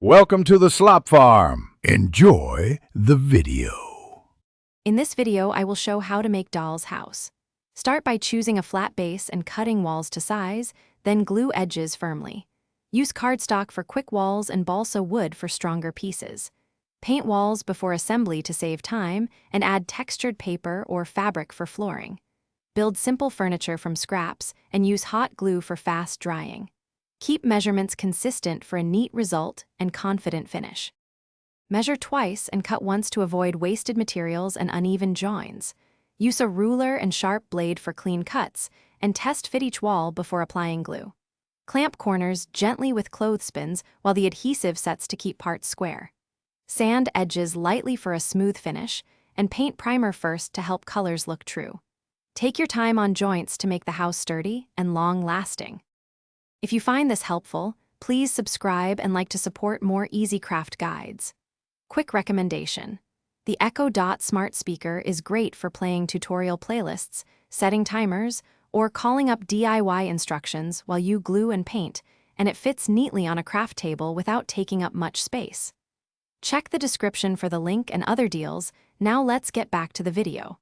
Welcome to the Slop Farm. Enjoy the video. In this video, I will show how to make doll's house. Start by choosing a flat base and cutting walls to size, then glue edges firmly. Use cardstock for quick walls and balsa wood for stronger pieces. Paint walls before assembly to save time, and add textured paper or fabric for flooring. Build simple furniture from scraps and use hot glue for fast drying. Keep measurements consistent for a neat result and confident finish. Measure twice and cut once to avoid wasted materials and uneven joins. Use a ruler and sharp blade for clean cuts, and test fit each wall before applying glue. Clamp corners gently with clothespins while the adhesive sets to keep parts square. Sand edges lightly for a smooth finish, and paint primer first to help colors look true. Take your time on joints to make the house sturdy and long-lasting. If you find this helpful, please subscribe and like to support more easy craft guides. Quick recommendation: the Echo Dot smart speaker is great for playing tutorial playlists, setting timers, or calling up DIY instructions while you glue and paint, and it fits neatly on a craft table without taking up much space. Check the description for the link and other deals. Now let's get back to the video.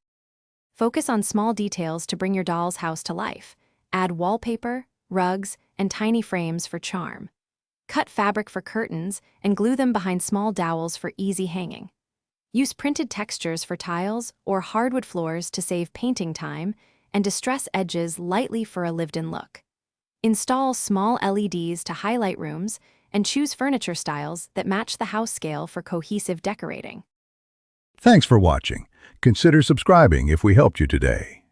Focus on small details to bring your doll's house to life. Add wallpaper, rugs, and tiny frames for charm. Cut fabric for curtains and glue them behind small dowels for easy hanging. Use printed textures for tiles or hardwood floors to save painting time, and distress edges lightly for a lived-in look. Install small LEDs to highlight rooms, and choose furniture styles that match the house scale for cohesive decorating. Thanks for watching. Consider subscribing if we helped you today.